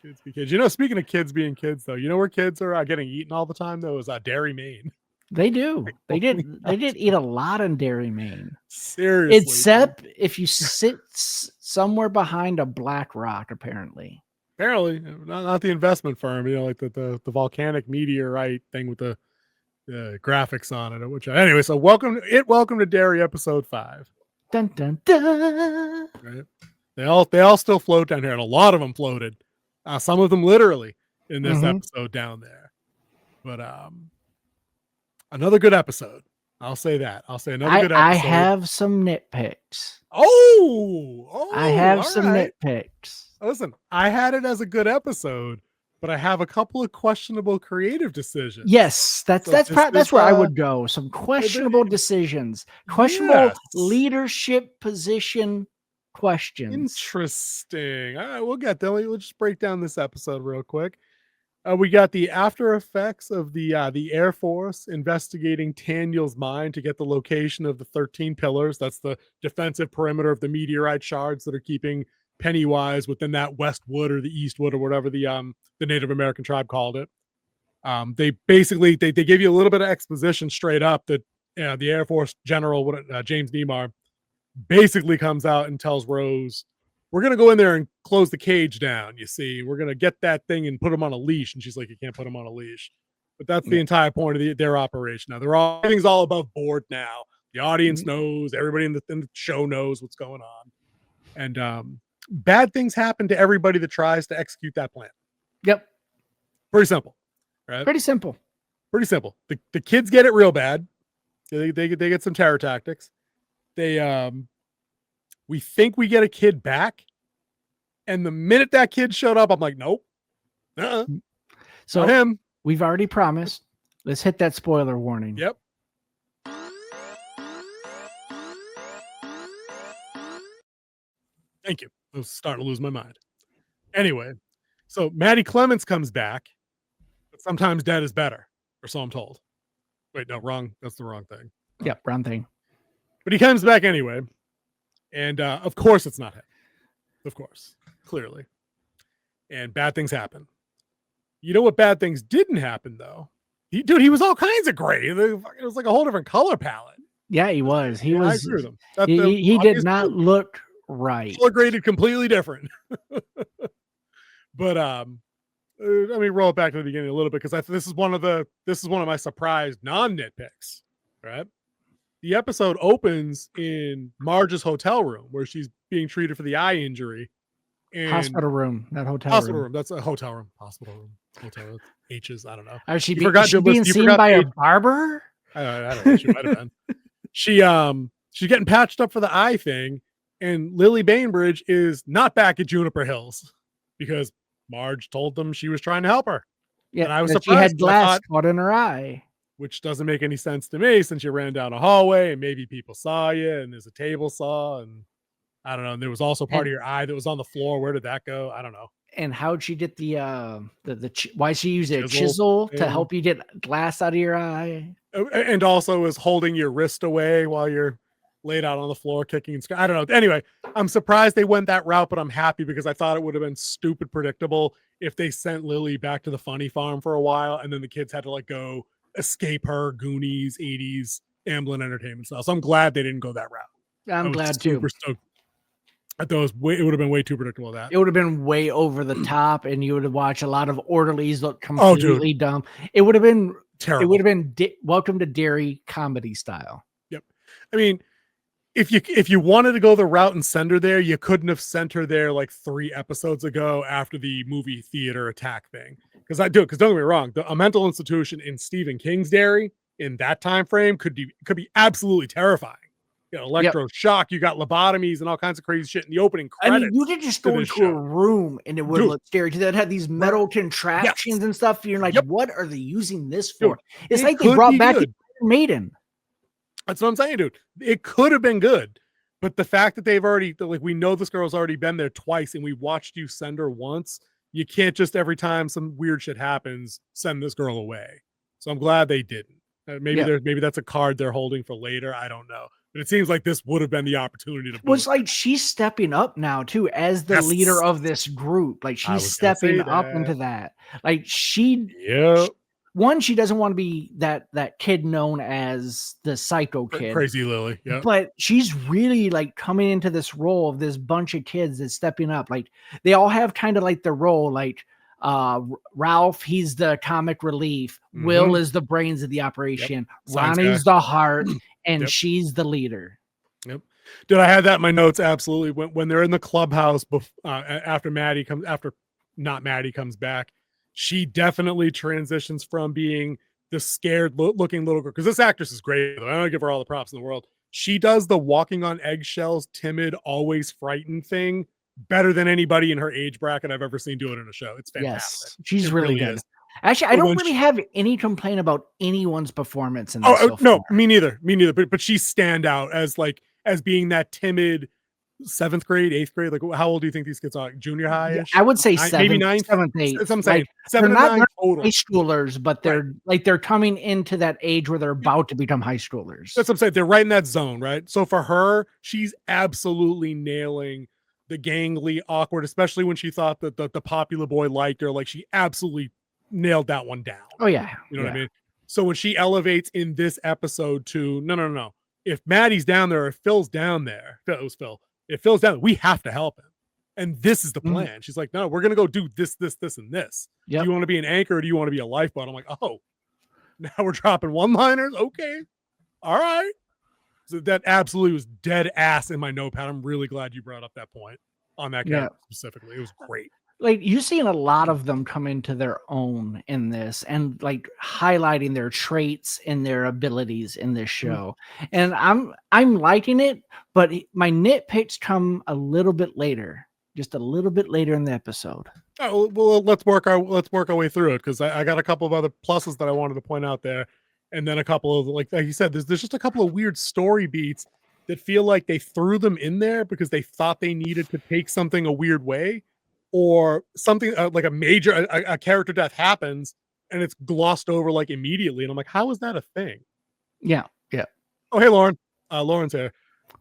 Kids be kids. You know, speaking of kids being kids, though, you know where kids are getting eaten all the time, though, is Derry, Maine. They do. They did eat a lot in Derry, Maine. Seriously. Except if you sit somewhere behind a black rock, apparently. Apparently, not the investment firm, you know, like the volcanic meteorite thing with the graphics on it. Which anyway, so welcome to Derry episode 5. Dun dun dun. Right? They all still float down here, and a lot of them floated. Some of them literally in this episode down there. But another good episode. I'll say that. I'll say another good episode. I have some nitpicks. I have some nitpicks. Listen, I had it as a good episode, but I have a couple of questionable creative decisions. Yes, that's where I would go. Some questionable decisions, questionable leadership position questions. Interesting. All right, we'll get there. We'll just break down this episode real quick. We got the after effects of the Air Force investigating Taniel's mine to get the location of the 13 pillars. That's the defensive perimeter of the meteorite shards that are keeping Pennywise within that West Wood or the East Wood or whatever the Native American tribe called it. They basically they give you a little bit of exposition straight up that the Air Force General James Neymar basically comes out and tells Rose, we're going to go in there and close the cage down. You see, we're going to get that thing and put him on a leash. And she's like, you can't put him on a leash. But that's the entire point of their operation. Now everything's all above board now. The audience knows, everybody in the show knows what's going on. And bad things happen to everybody that tries to execute that plan. Yep. Pretty simple, right? Pretty simple. The kids get it real bad. They get some terror tactics. We think we get a kid back, and the minute that kid showed up, I'm like, nope. So not him. We've already promised. Let's hit that spoiler warning. Yep. Thank you. I was starting to lose my mind. Anyway, so Maddie Clements comes back, but sometimes dead is better, or so I'm told. Wait, no, wrong. That's the wrong thing. Yep, wrong thing. But he comes back anyway. And of course it's not him. Of course. Clearly. And bad things happen. You know what bad things didn't happen, though? He was all kinds of gray. It was like a whole different color palette. Yeah, he was. He was. I agree with him. He did not look right. Color graded completely different. But let me roll it back to the beginning a little bit, because this is one of my surprise non-nitpicks, right? The episode opens in Marge's hotel room where she's being treated for the eye injury. And hospital room, not hotel hospital room. That's a hotel room. Hospital room. Hotel room. H's. I don't know. Is she being seen by a barber? I don't know. She might have been. She's getting patched up for the eye thing, and Lily Bainbridge is not back at Juniper Hills because Marge told them she was trying to help her. Yeah, and I was surprised. She had glass caught in her eye. Which doesn't make any sense to me, since you ran down a hallway and maybe people saw you and there's a table saw, and I don't know. And there was also part of your eye that was on the floor. Where did that go? I don't know. And how'd she get why she used a chisel to help you get glass out of your eye? And also is holding your wrist away while you're laid out on the floor kicking and I don't know. Anyway, I'm surprised they went that route, but I'm happy because I thought it would have been stupid predictable if they sent Lily back to the funny farm for a while and then the kids had to go escape her Goonies 80s Amblin Entertainment style. So I'm glad they didn't go that route. I'm glad too. Stoked. I thought it would have been way too predictable. That it would have been way over the top, and you would have watched a lot of orderlies look completely dumb. It would have been terrible. It would have been Welcome to Derry comedy style. Yep. I mean, if you wanted to go the route and send her there, you couldn't have sent her there like 3 episodes ago after the movie theater attack thing. Because don't get me wrong, a mental institution in Stephen King's Derry in that time frame could be absolutely terrifying. You know, electroshock, you got lobotomies and all kinds of crazy shit in the opening credits. I mean, you could just go into a room and it would look scary because it had these metal contraptions and stuff. You're like, what are they using this for? It's like they brought back the Maiden. That's what I'm saying, dude. It could have been good, but the fact that they've already, we know this girl's already been there twice and we watched you send her once. You can't just every time some weird shit happens, send this girl away. So I'm glad they didn't. Maybe that's a card they're holding for later. I don't know. But it seems like this would have been the opportunity to. Well, it's like she's stepping up now too as the leader of this group. Like she's stepping up into that. Like she doesn't want to be that kid known as the psycho kid, crazy Lily. Yeah, but she's really like coming into this role of this bunch of kids that's stepping up. Like they all have kind of like the role. Like Ralph, he's the comic relief. Will is the brains of the operation. Ronnie's the heart, and she's the leader. Yep. Did I have that in my notes? Absolutely. When they're in the clubhouse after Maddie comes back, she definitely transitions from being the scared looking little girl. Because this actress is great. I don't give her all the props in the world. She does the walking on eggshells, timid, always frightened thing better than anybody in her age bracket I've ever seen do it in a show. It's fantastic. Yes, she's really good. Is. Actually, I don't really have any complaint about anyone's performance in this. No, me neither. But she stand out as being that timid 7th grade, 8th grade. Like, how old do you think these kids are? Junior high? I would say 7th, maybe 9th, 7th, 8th. That's what I'm saying. 7 and 9 total. High schoolers, but they're coming into that age where they're about to become high schoolers. That's what I'm saying. They're right in that zone, right? So for her, she's absolutely nailing the gangly, awkward, especially when she thought that the popular boy liked her. Like, she absolutely nailed that one down. Oh yeah, you know what I mean. So when she elevates in this episode to no, if Maddie's down there, if Phil's down there, it was Phil. If Phil's down there, we have to help him, and this is the plan. She's like, no, we're gonna go do this, and this. Do you want to be an anchor, or do you want to be a lifeboat? I'm like, oh, now we're dropping one-liners. Okay, all right. So that absolutely was dead ass in my notepad. I'm really glad you brought up that point on that character specifically. It was great. Like you're seeing a lot of them come into their own in this and like highlighting their traits and their abilities in this show. And I'm liking it, but my nitpicks come a little bit later, just a little bit later in the episode. Oh, well, let's work our way through it, because I got a couple of other pluses that I wanted to point out there. And then a couple of, like you said, there's just a couple of weird story beats that feel like they threw them in there because they thought they needed to take something a weird way, or something like a major a character death happens and it's glossed over like immediately. And I'm like, how is that a thing? Yeah. Oh, hey, Lauren. Lauren's here.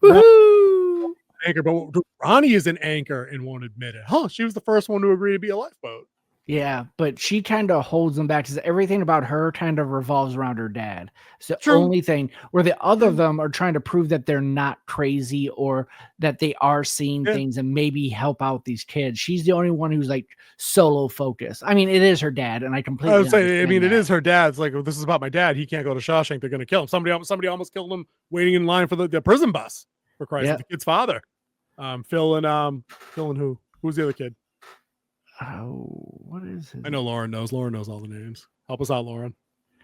Woohoo! Anchor, but Ronnie is an anchor and won't admit it. Huh? She was the first one to agree to be a lifeboat. Yeah, but she kind of holds them back because everything about her kind of revolves around her dad. It's the only thing where the other of them are trying to prove that they're not crazy or that they are seeing things and maybe help out these kids. She's the only one who's like solo focused. I mean, it is her dad, and I completely. I would say, it is her dad. It's like, well, this is about my dad. He can't go to Shawshank. They're going to kill him. Somebody almost killed him waiting in line for the prison bus. For Christ, the kid's father. Phil and who? Who's the other kid? Oh, what is it? I know Lauren knows. Lauren knows all the names. Help us out, Lauren.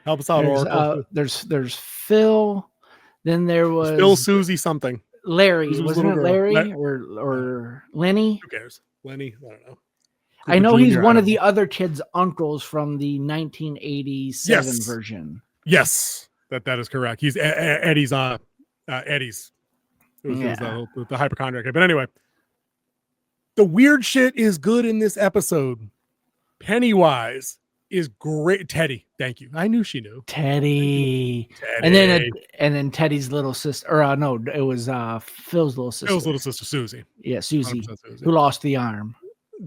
Help us out, Oracle. There's Phil. Then there was Phil, Susie, something. Larry. Wasn't it Larry or Lenny? Who cares? Lenny? I don't know. I know he's one of the other kids' uncles from the 1987 version. Yes, that is correct. He's Eddie's Eddie's. It was the hypochondriac kid. But anyway, the weird shit is good in this episode. Pennywise is great. Teddy, thank you. I knew she knew. Teddy. And then Teddy's little sister, or no, it was Phil's little sister. Phil's little sister, Susie. Yeah, Susie, who lost the arm.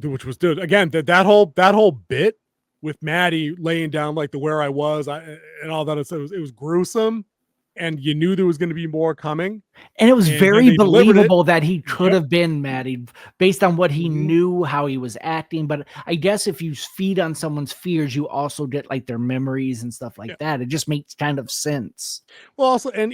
Which was good. Again, that whole bit with Maddie laying down like the where I was and all that. It was gruesome. And you knew there was going to be more coming. And it was very believable that he could have been Maddie based on what he knew, how he was acting. But I guess if you feed on someone's fears, you also get like their memories and stuff like that. It just makes kind of sense. Well, also, and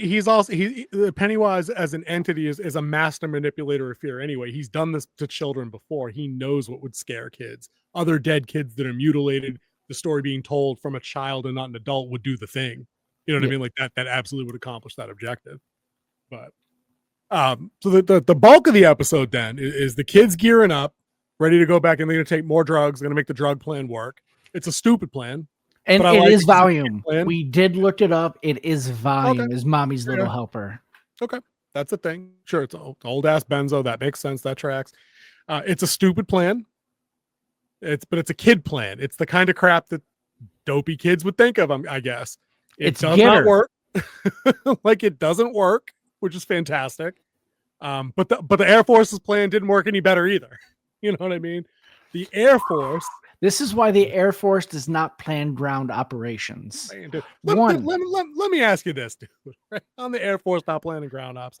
Pennywise as an entity is a master manipulator of fear anyway. He's done this to children before. He knows what would scare kids. Other dead kids that are mutilated, the story being told from a child and not an adult would do the thing. You know what I mean? Like that absolutely would accomplish that objective. But so the bulk of the episode then is the kids gearing up, ready to go back, and they're going to take more drugs. They're going to make the drug plan work. It's a stupid plan. And it is Valium. We did look it up. It is Valium. Is mommy's little helper. Okay. That's the thing. Sure. It's an old ass benzo. That makes sense. That tracks. It's a stupid plan. But it's a kid plan. It's the kind of crap that dopey kids would think of, I guess. It does not work. Like, it doesn't work. which is fantastic. But the Air Force's plan didn't work any better either. You know what I mean? The Air Force. This is why the Air Force does not plan ground operations. Let me ask you this, dude. Right? On the Air Force not planning ground ops,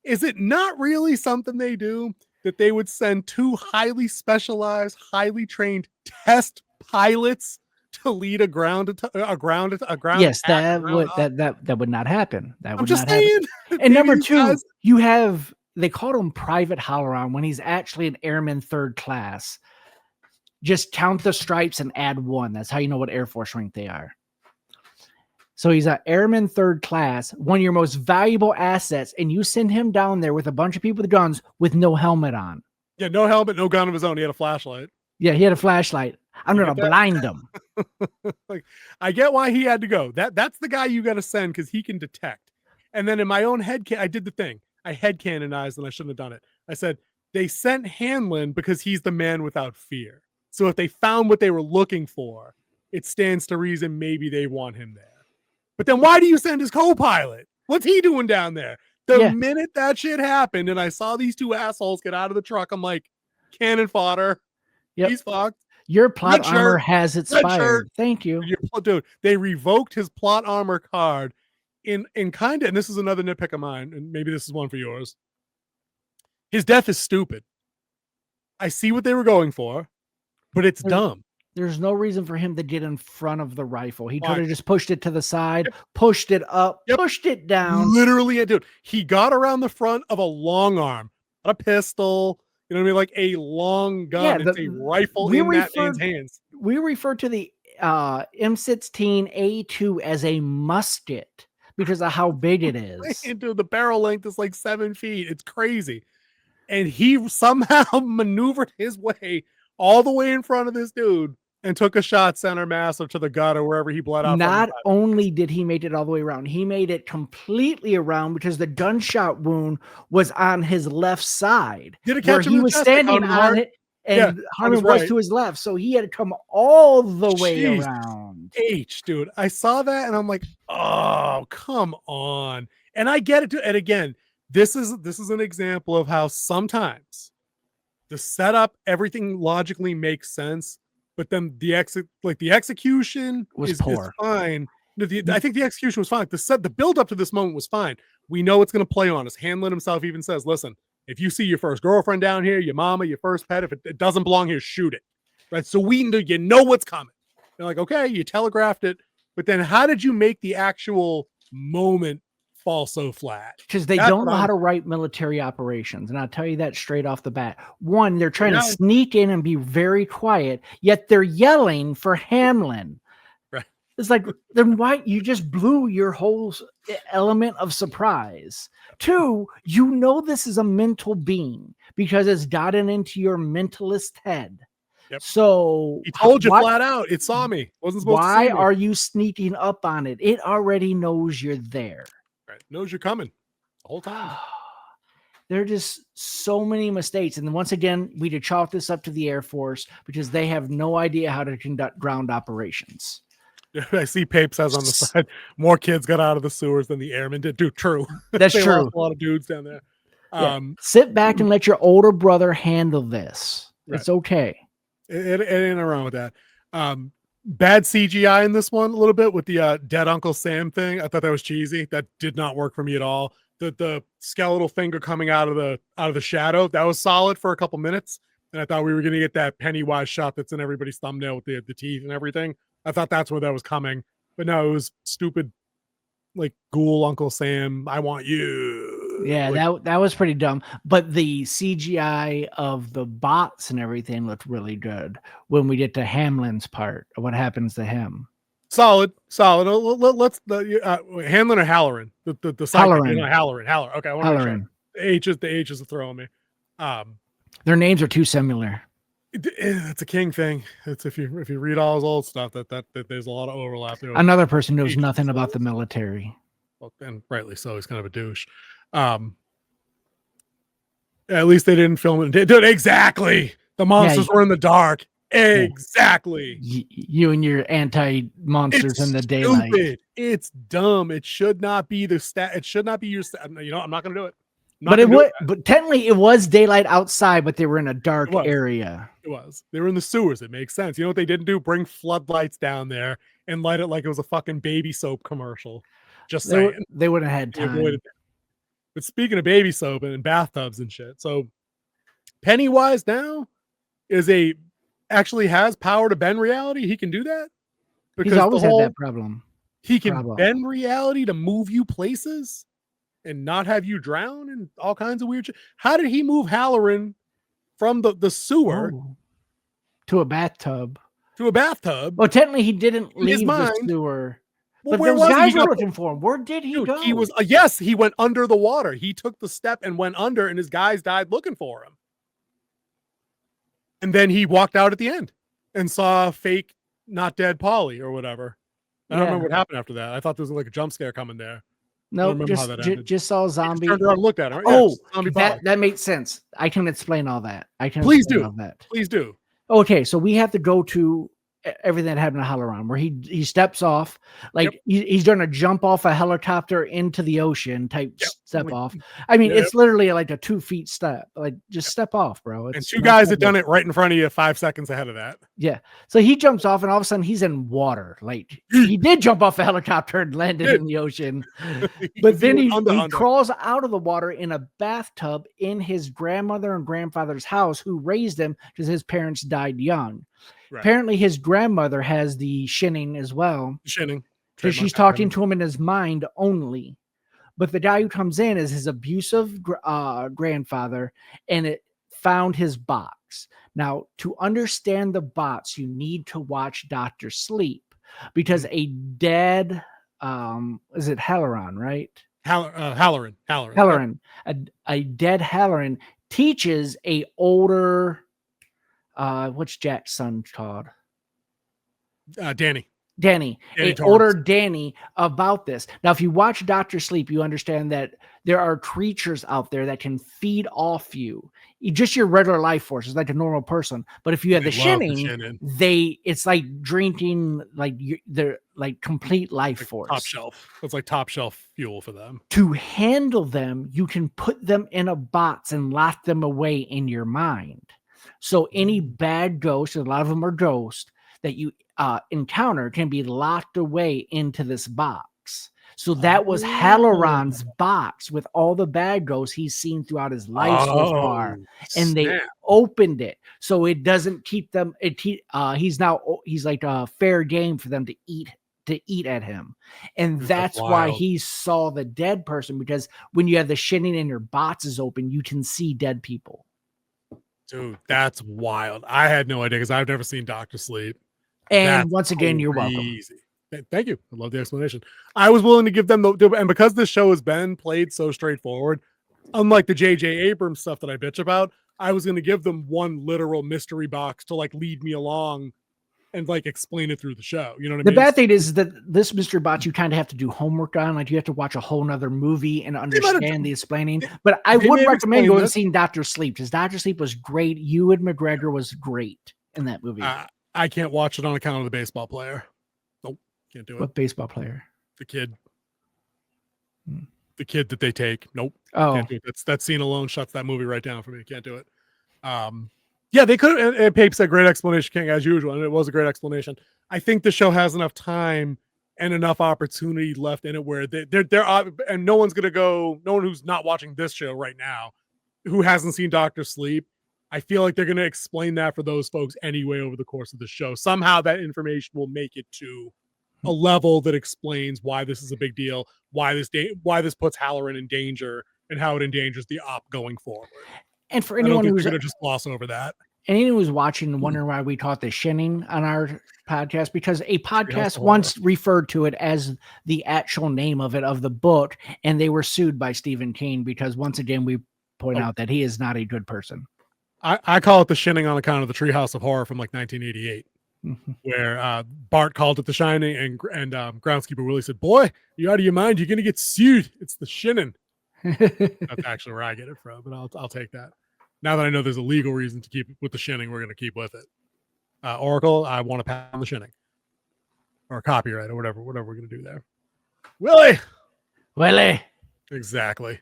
is it not really something they do that they would send 2 highly specialized, highly trained test pilots to lead a ground? Yes, that would not happen. That would not happen. And And number 2, you have, they called him Private Hallorann when he's actually an airman 3rd class. Just count the stripes and add 1. That's how you know what Air Force rank they are. So he's an airman 3rd class, one of your most valuable assets, and you send him down there with a bunch of people with guns with no helmet on. Yeah, no helmet, no gun of his own. He had a flashlight. Yeah, he had a flashlight. I'm going to blind him. Like, I get why he had to go. That's the guy you got to send because he can detect. And then in my own head, I did the thing. I headcanonized and I shouldn't have done it. I said, they sent Hanlon because he's the man without fear. So if they found what they were looking for, it stands to reason maybe they want him there. But then why do you send his co-pilot? What's he doing down there? The minute that shit happened and I saw these 2 assholes get out of the truck, I'm like, cannon fodder. Yep. He's fucked. Your plot armor has expired. Thank you. Dude, they revoked his plot armor card in kind of, and this is another nitpick of mine, and maybe this is one for yours. His death is stupid. I see what they were going for, but it's dumb. There's no reason for him to get in front of the rifle. He could have just pushed it to the side, pushed it up, pushed it down. Literally, dude, he got around the front of a long arm, not a pistol. You know what I mean? Like a long gun. It's a rifle in that man's hands. We refer to the M16A2 as a musket because of how big it is. Dude, the barrel length is like 7 feet. It's crazy. And he somehow maneuvered his way all the way in front of this dude and took a shot center mass or to the gut or wherever he bled out. Not only did he make it all the way around, he made it completely around because the gunshot wound was on his left side. Did it catch him? He was standing on it, and Harmon was to his left, so he had to come all the way around. Dude, I saw that and I'm like, oh, come on. And I get it. And again, this is an example of how sometimes the setup, everything logically makes sense. But then the execution was poor. Is fine. I think the execution was fine. The build up to this moment was fine. We know it's going to play on us. Hanlon himself even says, listen, if you see your first girlfriend down here, your mama, your first pet, if it doesn't belong here, shoot it. Right. So you know what's coming. They're like, okay, you telegraphed it. But then how did you make the actual moment fall so flat? Because they don't know how to write military operations. And I'll tell you that straight off the bat. One, they're trying to sneak in and be very quiet, yet they're yelling for Hamlin. Right. It's like, then why? You just blew your whole element of surprise. 2, you know this is a mental being because it's gotten into your mentalist head. Yep. So he told you flat out. It saw me. Wasn't supposed to see me. Why are you sneaking up on it? It already knows you're there. Right. Knows you're coming the whole time. There are just so many mistakes. And then once again, we could chalk this up to the Air Force because they have no idea how to conduct ground operations. I see Pape says on the side, more kids got out of the sewers than the airmen did. Dude, true. That's true. Lost a lot of dudes down there. Sit back and let your older brother handle this. Right. It's okay. It ain't wrong with that. Bad CGI in this one a little bit with the dead Uncle Sam thing. I thought that was cheesy. That did not work for me at all. The skeletal finger coming out of the shadow, that was solid for a couple minutes. And I thought we were going to get that Pennywise shot that's in everybody's thumbnail with the teeth and everything. I thought that's where that was coming. But no, it was stupid, like ghoul Uncle Sam, I want you. Yeah, like, that was pretty dumb. But the CGI of the bots and everything looked really good when we get to Hamlin's part. What happens to him? Solid. Let's Hanlon or Hallorann? The Hallorann. Hallorann. Okay, Hallorann. The H's are throwing me. Their names are too similar. It's a King thing. It's if you read all his old stuff, that there's a lot of overlap there. Another person knows nothing about the military. Well, and rightly so. He's kind of a douche. At least they didn't film it. Dude, exactly. The monsters were in the dark. Exactly. You and your anti-monsters in the daylight. Stupid. It's dumb. It should not be the stat. It should not be your stat. You know, I'm not going to do it. But technically it was daylight outside, but they were in a dark area. It was. They were in the sewers. It makes sense. You know what they didn't do? Bring floodlights down there and light it like it was a fucking baby soap commercial. Just saying. They wouldn't have had time. But speaking of baby soap and bathtubs and shit, so Pennywise now actually has power to bend reality. He can do that because he's always had that problem. He can bend reality to move you places and not have you drown and all kinds of weird shit. How did he move Hallorann from the sewer to a bathtub? Well, technically he didn't leave the sewer. Well, but where was guys were looking for him. Where did he go? He was yes, he went under the water. He took the step and went under, and his guys died looking for him. And then he walked out at the end and saw a fake, not dead Polly or whatever. I don't remember what happened after that. I thought there was like a jump scare coming there. No, just saw a zombie. Turned around and looked at her. That makes sense. I can explain all that. Please do. Okay, so we have to go to everything that happened to Hallorann, where he steps off, like he's going to jump off a helicopter into the ocean type step off. I mean, it's literally like a 2 feet step. Like, just step off, bro. And two guys had done it right in front of you 5 seconds ahead of that. Yeah. So he jumps off, and all of a sudden he's in water. Like, he did jump off a helicopter and landed in the ocean. But then he crawls out of the water in a bathtub in his grandmother and grandfather's house, who raised him because his parents died young. Right. Apparently his grandmother has the shinning as well. Because she's talking to him in his mind only. But the guy who comes in is his abusive grandfather, and it found his box. Now, to understand the box, you need to watch Dr. Sleep, because a dead, is it Hallorann, right? Hallorann. A dead Hallorann teaches a older... what's Jack's son called? Danny, older Danny, about this. Now, if you watch Dr. Sleep, you understand that there are creatures out there that can feed off you. Just your regular life force is like a normal person. But if you have the shinning, it's like drinking they're like complete life force. Top shelf. It's like top shelf fuel for them. To handle them, you can put them in a box and lock them away in your mind. So any bad ghost, a lot of them are ghosts, that you encounter can be locked away into this box. So that was Hallorann's box with all the bad ghosts he's seen throughout his life so far. And they opened it. So it doesn't keep them. He's like a fair game for them to eat at him. And that's why he saw the dead person, because when you have the shinning and your box is open, you can see dead people. Dude, that's wild. I had no idea, because I've never seen Dr. Sleep. And once again, you're welcome. Thank you. I love the explanation. I was willing to give them and because this show has been played so straightforward, unlike the J.J. Abrams stuff that I bitch about, I was going to give them one literal mystery box to like lead me along and like explain it through the show. You know what I mean? The bad thing is that this mystery box you kind of have to do homework on. Like, you have to watch a whole nother movie and understand the explaining. But I would recommend going and seeing Dr. Sleep, because Dr. Sleep was great. Ewan McGregor was great in that movie. I can't watch it on account of the baseball player. Nope, can't do it. What baseball player? The kid. The kid that they take. Nope. Oh, can't do it. That scene alone shuts that movie right down for me. Can't do it. Yeah, they could. And Pape said great explanation, King, as usual, and it was a great explanation. I think the show has enough time and enough opportunity left in it where they're and no one's gonna go. No one who's not watching this show right now, who hasn't seen Dr. Sleep, I feel like they're gonna explain that for those folks anyway over the course of the show. Somehow that information will make it to a level that explains why this is a big deal, why this puts Hallorann in danger, and how it endangers the op going forward. And for anyone who's going to just gloss over that, and anyone who's watching and wondering why we call it the shinning on our podcast, because a podcast once referred to it as the actual name of the book, and they were sued by Stephen King because, once again, we point out that he is not a good person. I call it the shinning on account of the Treehouse of Horror from like 1988, where Bart called it the Shining, and groundskeeper Willie said, "Boy, you out of your mind? You're going to get sued. It's the shinning." That's actually where I get it from, but I'll take that. Now that I know there's a legal reason to keep it with the shinning, we're going to keep with it. Oracle, I want to pound the shinning or copyright or whatever we're going to do there. Willie. Exactly.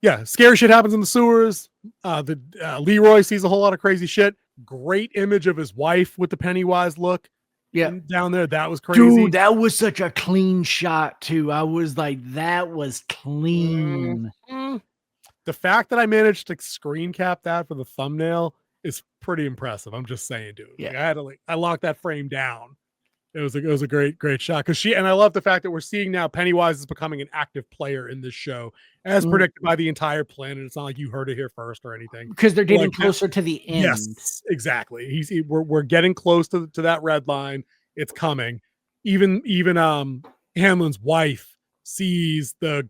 Yeah, scary shit happens in the sewers. Leroy sees a whole lot of crazy shit. Great image of his wife with the Pennywise look. Yeah, down there, that was crazy. Dude, that was such a clean shot too. I was like, that was clean. Mm-hmm. The fact that I managed to screen cap that for the thumbnail is pretty impressive. I'm just saying, dude. Yeah. I locked that frame down. It was a great shot because I love the fact that we're seeing now Pennywise is becoming an active player in this show, as predicted by the entire planet. It's not like you heard it here first or anything, because they're getting closer to the end. Yes, exactly. We're getting close to that red line. It's coming. Even Hamlin's wife sees the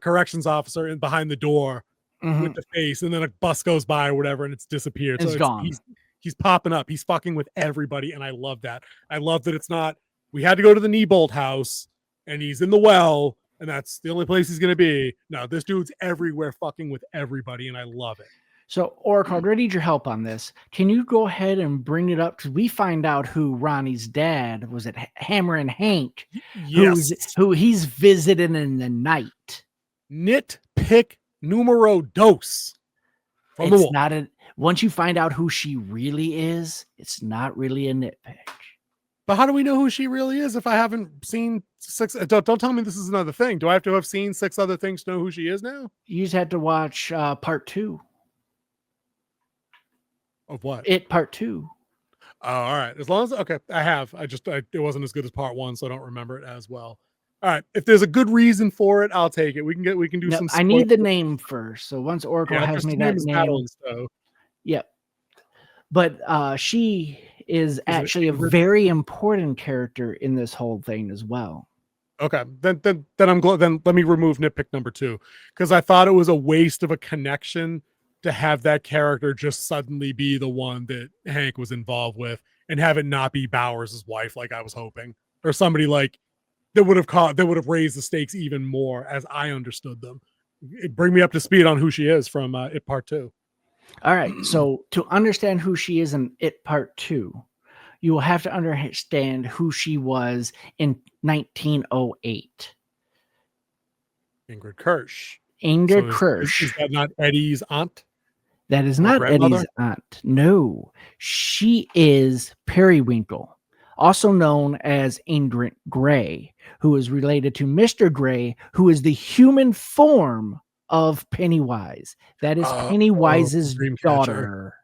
corrections officer in behind the door with the face, and then a bus goes by or whatever, and it's disappeared. It's gone. He's popping up. He's fucking with everybody, and I love that. I love that it's not, we had to go to the Neibolt house, and he's in the well, and that's the only place he's going to be. No, this dude's everywhere fucking with everybody, and I love it. So, Oracle, I need your help on this. Can you go ahead and bring it up? Because we find out who Ronnie's dad was. It Hallorann Hank, yes, who he's visiting in the night. Nitpick numero dos. It's not a. Once you find out who she really is, it's not really a nitpick. But how do we know who she really is if I haven't seen 6? Don't tell me this is another thing. Do I have to have seen 6 other things to know who she is now? You just had to watch part 2. Of what? Part 2. Oh, all right. As long as I have. It wasn't as good as part 1, so I don't remember it as well. All right. If there's a good reason for it, I'll take it. We can do some. I need the name first. So once Oracle has me that name. Yep. But she is actually a very important character in this whole thing as well. Okay, then I'm glad. Then let me remove nitpick number 2, because I thought it was a waste of a connection to have that character just suddenly be the one that Hank was involved with, and have it not be Bowers' wife, like I was hoping, or somebody like that would have raised the stakes even more as I understood them. Bring me up to speed on who she is from It Part 2. All right. So to understand who she is in It Part 2, you will have to understand who she was in 1908. Ingrid Kirsch. Kirsch. Is that not Eddie's aunt? That is not Eddie's aunt. No. She is Periwinkle, also known as Ingrid Gray, who is related to Mr. Gray, who is the human form of Pennywise. That is Pennywise's daughter.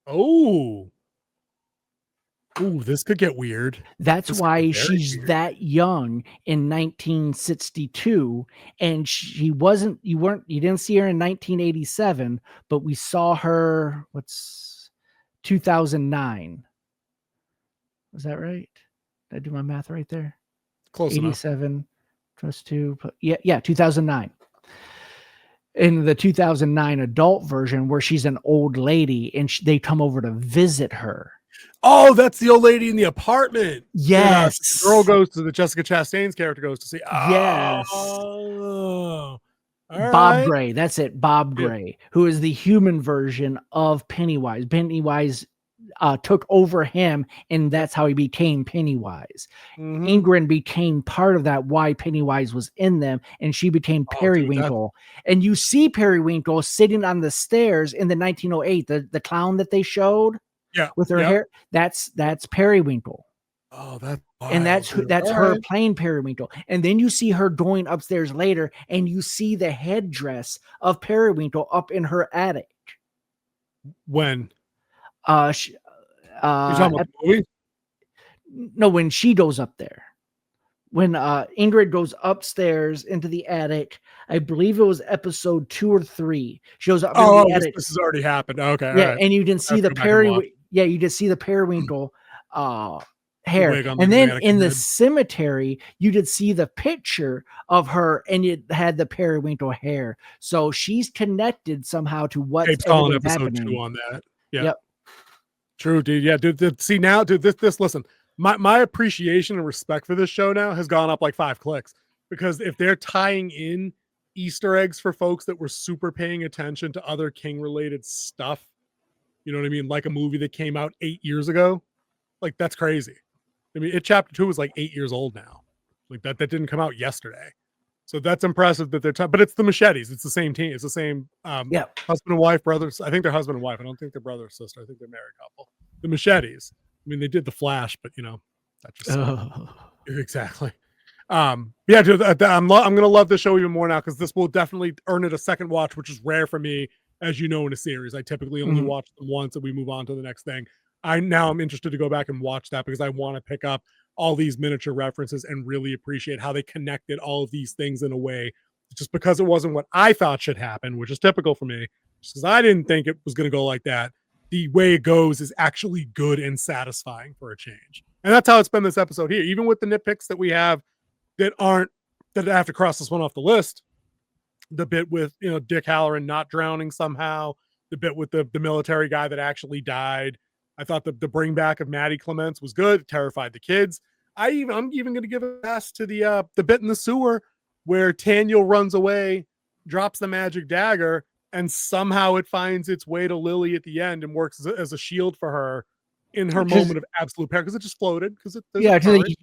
Oh, this could get weird. That's why she's that young in 1962, and she wasn't. You didn't see her in 1987, but we saw her. 2009? Was that right? Did I do my math right there? Close 87 enough. plus 2. Yeah, 2009. In the 2009 adult version, where she's an old lady and they come over to visit her. Oh, that's the old lady in the apartment. Yes. The girl goes to the Jessica Chastain's character goes to see. Yes. Oh, Bob Gray. That's it. Bob Gray, who is the human version of Pennywise. Pennywise took over him, and that's how he became Pennywise. Ingrid became part of that, why Pennywise was in them, and she became Periwinkle. And you see Periwinkle sitting on the stairs in the 1908, the clown that they showed with her hair. That's Periwinkle. Oh, that's wild, and that's her playing Periwinkle. And then you see her going upstairs later, and you see the headdress of Periwinkle up in her attic. When? You're talking about the movie? No, when she goes up there. When Ingrid goes upstairs into the attic, I believe it was episode 2 or 3. She goes up into the attic. This has already happened. Okay. Yeah, right. And you can see you just see the Periwinkle hair. And then in the cemetery, you did see the picture of her, and it had the Periwinkle hair. So she's connected somehow to what's happening. Episode 2 on that. Yeah. Yep. True, dude. Yeah, dude. See now, dude. This. Listen, my appreciation and respect for this show now has gone up like 5 clicks, because if they're tying in Easter eggs for folks that were super paying attention to other King related stuff, You know what I mean? Like a movie that came out 8 years ago. Like, that's crazy. I mean, It Chapter 2 is like 8 years old now. Like that didn't come out yesterday. So that's impressive that they're but it's the Machetes. It's the same team. It's the same husband and wife, brothers. I think they're husband and wife. I don't think they're brother or sister. I think they're married couple. The Machetes. I mean, they did The Flash, but that just exactly. Yeah, dude, I'm gonna love the show even more now because this will definitely earn it a second watch, which is rare for me, as you know, in a series. I typically only watch them once and we move on to the next thing. I'm interested to go back and watch that because I want to pick up all these miniature references and really appreciate how they connected all of these things in a way, just because it wasn't what I thought should happen, which is typical for me, just because I didn't think it was going to go like that. The way it goes is actually good and satisfying for a change. And that's how it's been this episode here, even with the nitpicks that we have that I have to cross this one off the list. The bit with, Dick Hallorann not drowning somehow, the bit with the military guy that actually died. I thought the bring back of Maddie Clements was good. It terrified the kids. I'm even going to give a pass to the bit in the sewer where Taniel runs away, drops the magic dagger, and somehow it finds its way to Lily at the end and works as a shield for her in her moment of absolute peril because it just floated. Because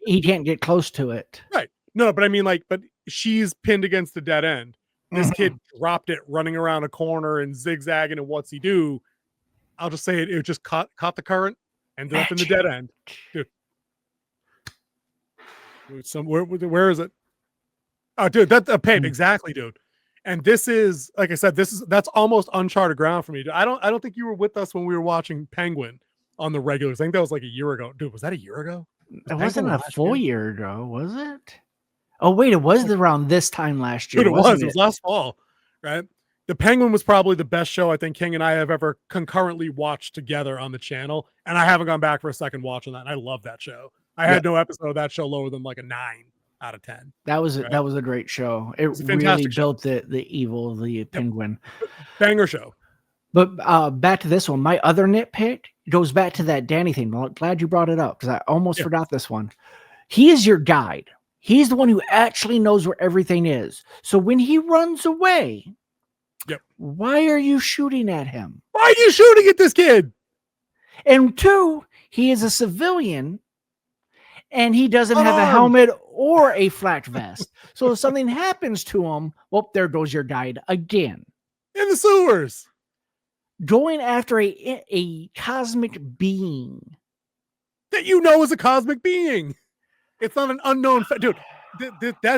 he can't get close to it. Right. No, but I mean, but she's pinned against the dead end. This kid dropped it running around a corner and zigzagging, and what's he do? I'll just say it just caught the current, ended up in the dead end. Dude. Where is it? Oh, dude, that's a Pape. Exactly, dude. And this is, like I said, that's almost uncharted ground for me. I don't think you were with us when we were watching Penguin on the regulars. I think that was like a year ago. Dude, was that a year ago? It wasn't a full year ago, was it? Oh, wait, it was around this time last year. Dude, it was last fall, right? The Penguin was probably the best show I think King and I have ever concurrently watched together on the channel. And I haven't gone back for a second watch on that. And I love that show. I had no episode of that show lower than like a 9 out of 10. That was a great show. It really built the evil, the Penguin. Banger show. But back to this one. My other nitpick goes back to that Danny thing. I'm glad you brought it up because I almost forgot this one. He is your guide. He's the one who actually knows where everything is. So when he runs away, why are you shooting at him? Why are you shooting at this kid? And 2, he is a civilian and he doesn't have a helmet or a flak vest. So if something happens to him, well, there goes your guide again. In the sewers. Going after a cosmic being. That is a cosmic being. It's not an unknown. Dude,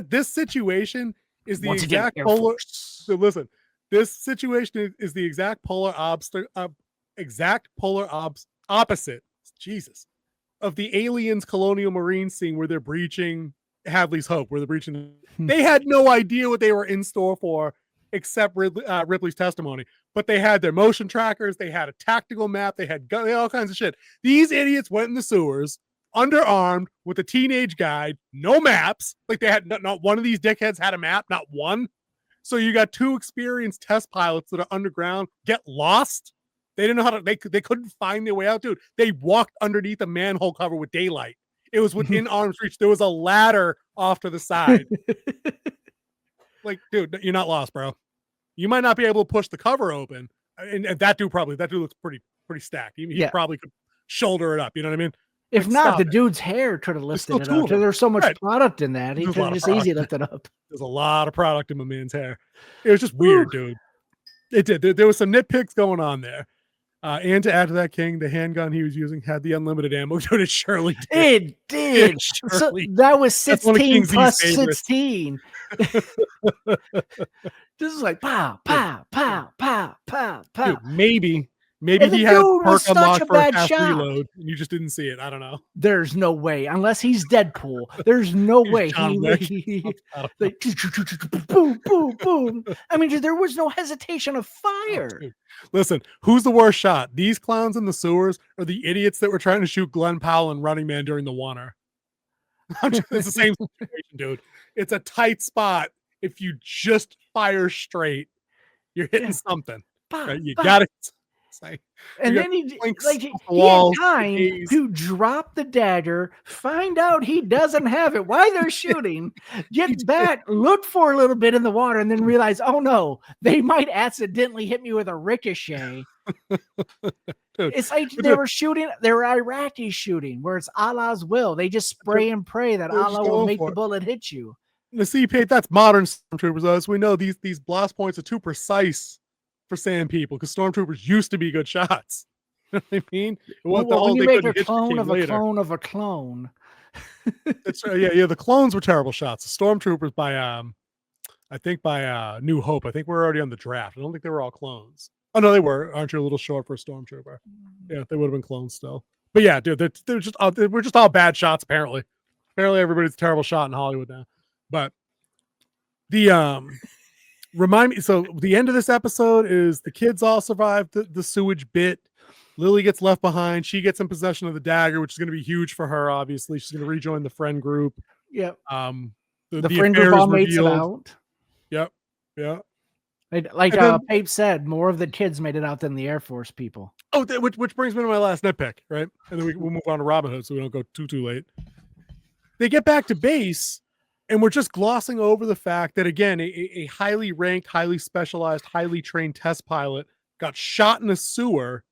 this situation is the exact polar. So listen, this situation is the exact polar opposite. Jesus. Of the Aliens Colonial Marine scene where they're breaching Hadley's Hope, where they're breaching. They had no idea what they were in store for, except Ripley's testimony. But they had their motion trackers, they had a tactical map, they had all kinds of shit. These idiots went in the sewers, underarmed, with a teenage guide, no maps. Like they had not one of these dickheads had a map, not one. So you got 2 experienced test pilots that are underground, get lost. They didn't know how to, they couldn't find their way out, dude. They walked underneath a manhole cover with daylight. It was within arm's reach. There was a ladder off to the side. Like, dude, you're not lost, bro. You might not be able to push the cover open. And that dude looks pretty stacked. He probably could shoulder it up. You know what I mean? If not, the dude's hair could have lifted it up. There's so much product in that. He could have just easy lifted up. There's a lot of product in my man's hair. It was just weird, dude. It did. There was some nitpicks going on there. And to add to that, King, the handgun he was using had the unlimited ammo. Dude, it surely did. It did. So that was 16 plus 16. This is like pow, pow, pow, pow, pow, pow. Dude, maybe he had perk unlocked for a fast reload and you just didn't see it. I don't know. There's no way, unless he's Deadpool. There's no way he like, boom, boom, boom. I mean, dude, there was no hesitation of fire. Oh, listen, who's the worst shot? These clowns in the sewers or the idiots that were trying to shoot Glenn Powell and Running Man during the Wanner? It's the same situation, dude. It's a tight spot. If you just fire straight, you're hitting something. Right? You got it. And then he had time to drop the dagger, find out he doesn't have it, why they're shooting, get back, look for a little bit in the water, and then realize, oh no, they might accidentally hit me with a ricochet. Dude, It's like but they were Iraqi shooting, where it's Allah's will. They just spray and pray that they're just Allah will going make for the it. bullet hit you. The CP, that's modern stormtroopers. As we know, these blast points are too precise for sand people because stormtroopers used to be good shots. You know what I mean? Well, The whole when you they make a couldn't hit you clone came of a later. clone of a clone. That's right. Yeah. The clones were terrible shots. The stormtroopers by I think by New Hope. I think we're already on the draft. I don't think they were all clones. Oh no, they were. Aren't you a little short for a stormtrooper? Yeah, they would have been clones still. But yeah, dude, they're just we're just all bad shots apparently. Apparently everybody's a terrible shot in Hollywood now. But the remind me, so the end of this episode is the kids all survive the sewage bit. Lily gets left behind. She gets in possession of the dagger, which is going to be huge for her. Obviously, she's going to rejoin the friend group. Yep. The friend group all makes it out. Yep. Yeah. Like Pape said, more of the kids made it out than the Air Force people. Oh, which brings me to my last nitpick, right? And then we'll move on to Robin Hood so we don't go too late. They get back to base, and we're just glossing over the fact that, again, a highly ranked, highly specialized, highly trained test pilot got shot in a sewer.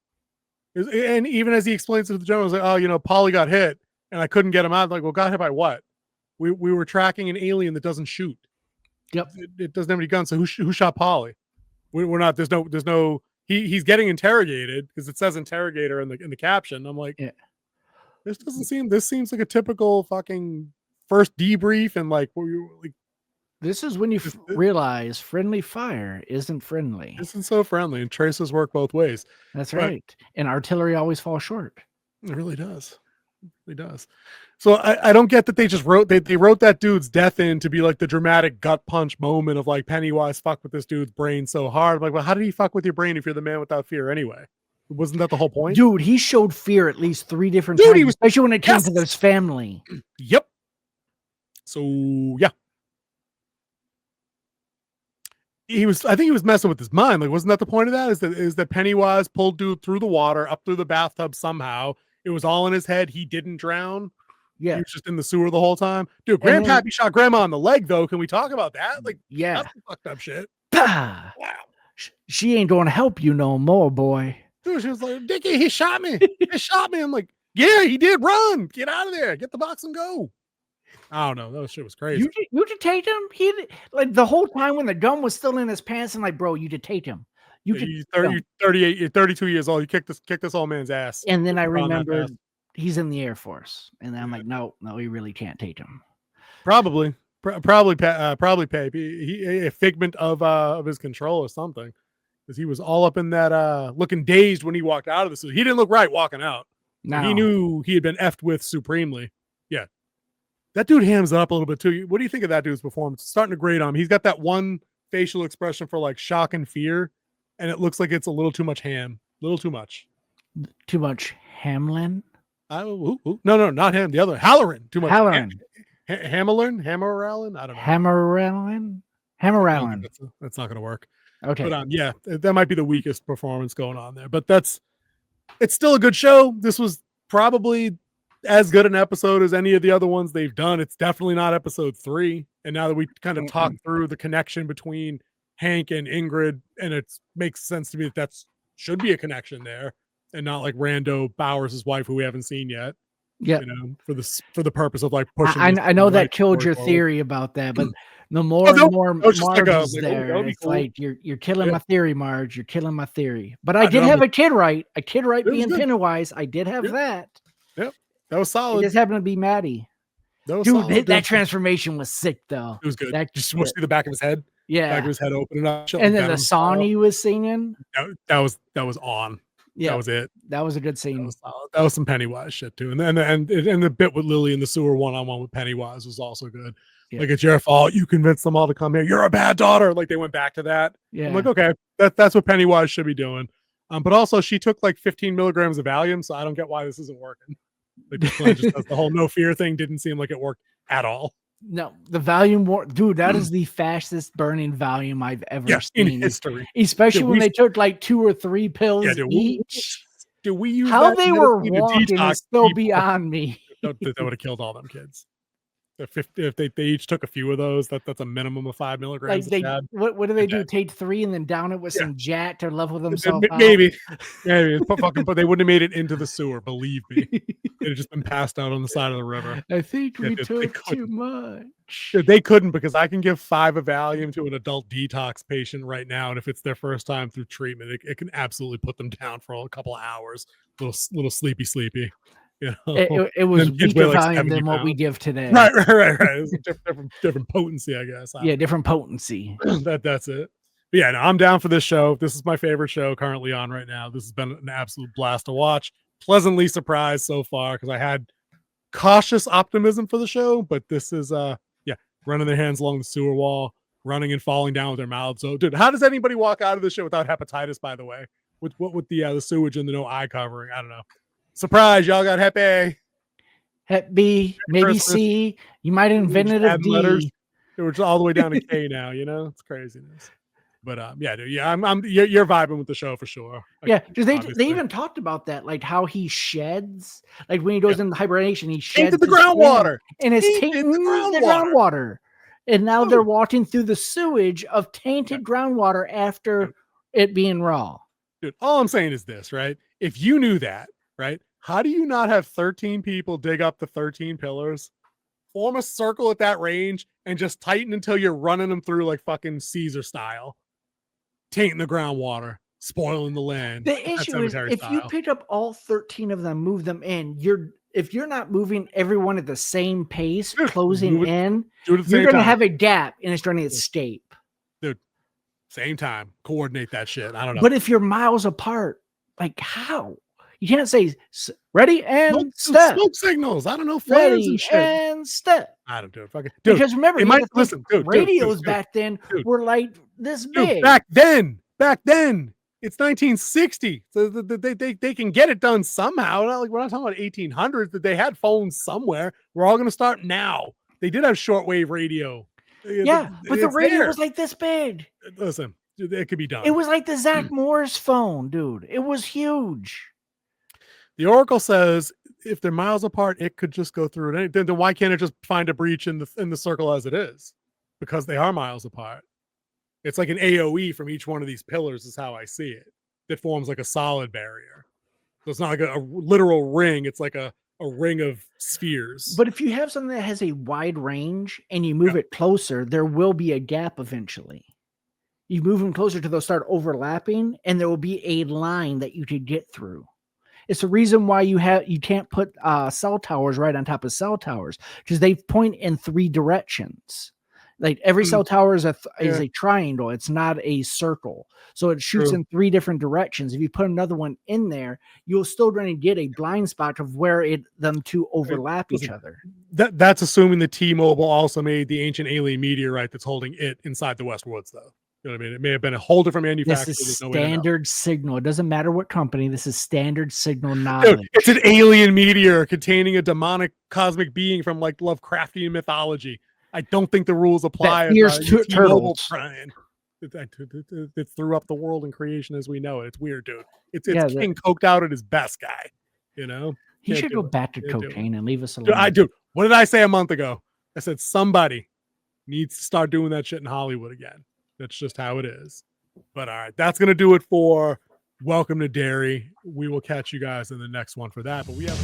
And even as he explains to the general, he's like, oh, Polly got hit, and I couldn't get him out. I'm like, well, got hit by what? We were tracking an alien that doesn't shoot. Yep. It doesn't have any guns. So who shot Polly? We're not. There's no. He's getting interrogated because it says interrogator in the caption. I'm like, yeah. This seems like a typical fucking first debrief, and like this is when you realize friendly fire isn't friendly. Isn't so friendly, and traces work both ways. That's right. And artillery always falls short. It really does. It really does. So I don't get that they just wrote they wrote that dude's death in to be like the dramatic gut punch moment of like Pennywise fucked with this dude's brain so hard. I'm like, well, how did he fuck with your brain if you're the man without fear anyway? Wasn't that the whole point? Dude, he showed fear at least 3 different times, especially when it came to his family. Yep. So yeah. I think he was messing with his mind. Like, wasn't that the point of that? Is that Pennywise pulled dude through the water, up through the bathtub somehow. It was all in his head. He didn't drown. Yeah. He was just in the sewer the whole time. Dude, Grandpappy shot Grandma in the leg, though. Can we talk about that? Like, yeah. That's fucked up shit. Wow. She ain't going to help you no more, boy. Dude, she was like, Dickie, he shot me. He shot me. I'm like, yeah, he did. Run. Get out of there. Get the box and go. I don't know. That shit was crazy. You detained him? He like the whole time when the gun was still in his pants. I'm like, bro, you detained him. You're 38, you're 32 years old. You kicked this old man's ass. And then I remembered he's in the Air Force. And then I'm like, no, we really can't take him. Probably Pape. He a figment of his control or something. Because he was all up in that looking dazed when he walked out of the suit. He didn't look right walking out. No. He knew he had been effed with supremely. Yeah. That dude hams up a little bit too. What do you think of that dude's performance? Starting to grade on him. He's got that one facial expression for like shock and fear, and it looks like it's a little too much ham. A little too much. Too much Hamlin? No, not him. The other Hallorann. Too much. Hallorann. Hammerallen? I don't know. Hammerallen. That's not going to work. Okay. But yeah, that might be the weakest performance going on there. But it's still a good show. This was probably as good an episode as any of the other ones they've done. It's definitely not episode 3. And now that we kind of talked through the connection between Hank and Ingrid, and it makes sense to me that should be a connection there, and not like Rando Bowers' wife, who we haven't seen yet. Yeah, for the purpurse of like pushing. I know that killed your theory about that, but the more and more Marge is there, it's like you're killing my theory, Marge. You're killing my theory. But I did have a kid right being Pennywise. I did have that. Yep, that was solid. It just happened to be Maddie. That transformation was sick, though. It was good. Just see the back of his head. Yeah, back of his head opening up. And then the song he was singing. That was on. Yeah, that was it. That was a good scene. That was some Pennywise shit too, and the bit with Lily in the sewer one-on-one with Pennywise was also good. Yeah. Like, it's your fault. You convinced them all to come here. You're a bad daughter. Like, they went back to that. Yeah. I'm like, okay, that's what Pennywise should be doing. But also, she took like 15 milligrams of Valium, so I don't get why this isn't working. Like, just does the whole no fear thing didn't seem like it worked at all. No, the Valium, dude, that is the fastest burning Valium I've ever seen in history. Especially when they took like 2 or 3 pills each. Do we use how they were walking is still beyond me. That would have killed all them kids. If they each took a few of those, that's a minimum of 5 milligrams Like of shad. what do they do? Take 3 and then down it with some jet to level themselves out? Maybe. But they wouldn't have made it into the sewer, believe me. They'd have just been passed out on the side of the river. I think Yeah, we dude, took too much. Dude, they couldn't, because I can give 5 of Valium to an adult detox patient right now, and if it's their first time through treatment, it can absolutely put them down for a couple of hours. Little sleepy. You know? It was weaker Valium than what we pounds. give today. Right. It's a different potency, I guess. Yeah, different potency. That's it. But yeah, no, I'm down for this show. This is my favorite show currently on right now. This has been an absolute blast to watch. Pleasantly surprised so far, because I had cautious optimism for the show, but this is running their hands along the sewer wall, running and falling down with their mouths. So, dude, how does anybody walk out of the show without hepatitis, by the way? With the sewage and the no eye covering? I don't know. Surprise, y'all got Hep A. Hep B, maybe Christmas. C. You might have invented a D. Letters. We're just all the way down to K now, it's craziness. But yeah, dude, you're vibing with the show for sure. Yeah, because they even talked about that, like how he sheds, like when he goes into hibernation, he sheds the groundwater, and it's tainting the groundwater. And now they're walking through the sewage of tainted groundwater after it being raw. Dude, all I'm saying is this, right? If you knew that, right? How do you not have 13 people dig up the 13 pillars, form a circle at that range, and just tighten until you're running them through like fucking Caesar style, tainting the groundwater, spoiling the land? The issue is, if you picked up all 13 of them, move them in, if you're not moving everyone at the same pace, closing in, you're going to have a gap and it's going to escape. Dude, same time, coordinate that shit. I don't know. But if you're miles apart, like how? You can't say ready and step. Smoke signals. I don't know. Flares and shit. And step. I don't do it. Fucking dude, because remember, dude, radios back then were like this big. Back then, it's 1960. So they can get it done somehow. We're not talking about 1800s. That they had phones somewhere. We're all going to start now. They did have shortwave radio. Yeah, but the radio was like this big. Listen, it could be done. It was like the Zach Morris phone, dude. It was huge. The Oracle says if they're miles apart, it could just go through it. Then why can't it just find a breach in the circle as it is? Because they are miles apart. It's like an AOE from each one of these pillars is how I see it. That forms like a solid barrier. So it's not like a literal ring. It's like a ring of spheres. But if you have something that has a wide range and you move it closer, there will be a gap eventually. You move them closer to they'll start overlapping, and there will be a line that you could get through. It's the reason why you can't put cell towers right on top of cell towers, because they point in 3 directions. Like every cell tower is a triangle. It's not a circle. So it shoots in 3 different directions. If you put another one in there, you'll still going to get a blind spot of where them two overlap each other. That's assuming the T-Mobile also made the ancient alien meteorite that's holding it inside the West Woods, though. You know what I mean? It may have been a whole different manufacturer. This is standard signal. It doesn't matter what company. This is standard signal knowledge. Dude, it's an alien meteor containing a demonic cosmic being from like Lovecraftian mythology. I don't think the rules apply. Turtles. It threw up the world and creation as we know it. It's weird, dude. It's King coked out at his best guy. You know, he should go back to cocaine and leave us alone. Dude, what did I say a month ago? I said somebody needs to start doing that shit in Hollywood again. That's just how it is. But all right, that's gonna do it for Welcome to Derry. We will catch you guys in the next one for that. But we have